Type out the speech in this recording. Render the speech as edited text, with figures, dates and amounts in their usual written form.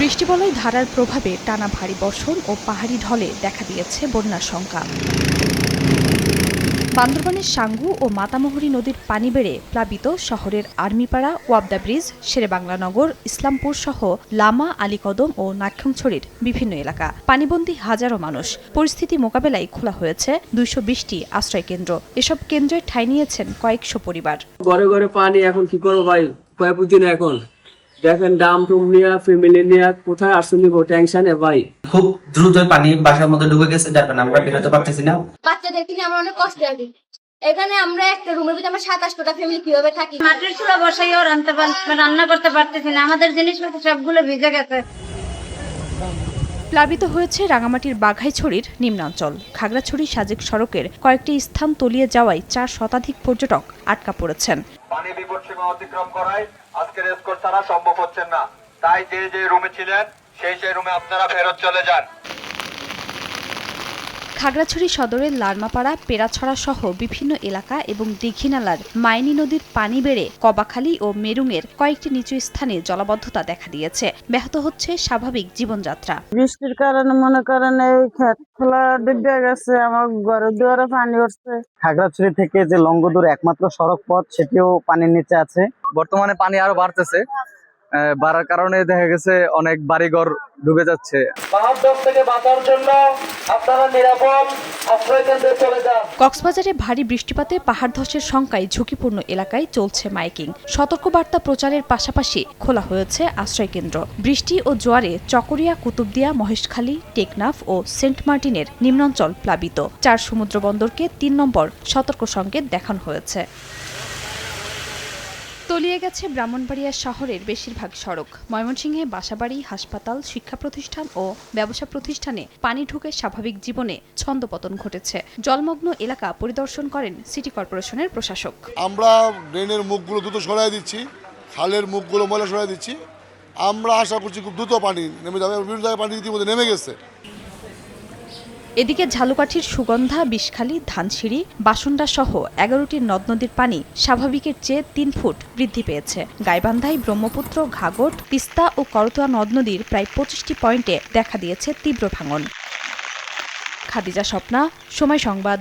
বৃষ্টিবলয় ধারার প্রভাবে টানা ভারী বর্ষণ ও পাহাড়ি ঢলে দেখা দিয়েছে বন্যার শঙ্কা। বান্দরবানের সাঙ্গু ও মাতামুহুরী নদীর পানি বেড়ে প্লাবিত শহরের আর্মিপাড়া, ওয়াবদা ব্রিজ, শেরেবাংলানগর, ইসলামপুর সহ লামা, আলীকদম ও নাক্ষংছড়ির বিভিন্ন এলাকা। পানিবন্দী হাজারো মানুষ। পরিস্থিতি মোকাবেলায় খোলা হয়েছে 220টি আশ্রয় কেন্দ্র। এসব কেন্দ্রে ঠাঁই নিয়েছেন কয়েকশো পরিবার। ঘরে ঘরে পানি, এখন কি করবো ভাই, কয়েক দিন এখন দেখেন ডাম টুম নিয়ে ফ্যামিলি নিয়ে কোথায় আসতে নিব, টেনশনে ভাই। খুব দ্রুত পানি বাসার মধ্যে ঢুকে গেছে, যার কারণে আমরা বেরোতে পারতেছি না। বাচ্চাদের কিনে আমরা অনেক কষ্ট আছি। এখানে আমরা একটা রুমের ভিতরে আমরা 27টা ফ্যামিলি কিভাবে থাকি? মাটির চুলা বসাইও রান্না করতে পারতেছি না, আমাদের জিনিসপত্র সবগুলো ভিজে গেছে। প্লাবিত হয়েছে রাঙামাটির বাঘাইছড়ির নিম্নাঞ্চল। খাগড়াছড়ি সাজেক সড়কের কয়েকটি স্থান তলিয়ে যাওয়ায় 4 শতাধিক পর্যটক আটকা পড়েছেন। পানি বিপদ সীমা অতিক্রম করায় আজকের এসকোর্ট ছাড়া সম্ভব হচ্ছে না, তাই যে রুমে ছিলেন সেই রুমে আপনারা ফেরত চলে যান। খাগড়াছড়ি সদরের লারমাপাড়া, পেরাছড়া সহ বিভিন্ন এলাকা এবং দীঘিনালার মাইনী নদীর পানি বেড়ে কবাখালী ও মেরুঙের কয়েকটি নিচু স্থানে জলাবদ্ধতা দেখা দিয়েছে। ব্যাহত হচ্ছে স্বাভাবিক জীবনযাত্রা। বৃষ্টির কারণে মনে করেন এই ক্ষেত খোলা ডুবে গেছে, আমার ঘরে দুয়ারে পানি উঠছে। খাগড়াছড়ি থেকে যে লংগদুর একমাত্র সড়ক পথ, সেটিও পানির নিচে আছে। বর্তমানে পানি আরো বাড়তেছে, বাড়ার কারণে দেখা গেছে অনেক বাড়িঘর ডুবে যাচ্ছে। বাহাদুর থেকে বাঁচার জন্য আপনারা নিরাপদ আশ্রয় কেন্দ্রে চলে যান। কক্সবাজারে ভারী বৃষ্টিপাতে পাহাড় ধসের শঙ্কায় ঝুঁকিপূর্ণ এলাকায় চলছে মাইকিং। সতর্কবার্তা প্রচারের পাশাপাশি খোলা হয়েছে আশ্রয় কেন্দ্র। বৃষ্টি ও জোয়ারে চকরিয়া, কুতুবদিয়া, মহেশখালী, টেকনাফ ও সেন্ট মার্টিনের নিম্নাঞ্চল প্লাবিত। 4 সমুদ্র বন্দরকে 3 নম্বর সতর্ক সংকেত দেখানো হয়েছে। তলিয়ে গেছে ব্রাহ্মণবাড়িয়া শহরের বেশিরভাগ সড়ক। ময়মনসিংহে বাসাবাড়ি, হাসপাতাল, শিক্ষা প্রতিষ্ঠান ও ব্যবসা প্রতিষ্ঠানে পানি ঢুকে স্বাভাবিক জীবনে ছন্দপতন ঘটেছে। জলমগ্ন এলাকা পরিদর্শন করেন সিটি কর্পোরেশনের প্রশাসক। আমরা ড্রেনের মুখগুলো দ্রুত সরাই দিচ্ছি, খালের মুখগুলো ময়লা সরাই দিচ্ছি। আমরা আশা করছি খুব দ্রুত পানি নেমে যাবে। বিভিন্ন জায়গায় পানি ইতিমধ্যে নেমে গেছে। এদিকে ঝালুকাঠির সুগন্ধা, বিষখালী, ধানসিঁড়ি, বাসুন্ডা সহ 11টি নদ নদীর পানি স্বাভাবিকের চেয়ে 3 ফুট বৃদ্ধি পেয়েছে। গাইবান্ধায় ব্রহ্মপুত্র, ঘাগট, তিস্তা ও করতোয়া নদ নদীর প্রায় 25টি পয়েন্টে দেখা দিয়েছে তীব্র ভাঙন। খাদিজা স্বপ্না, সময় সংবাদ।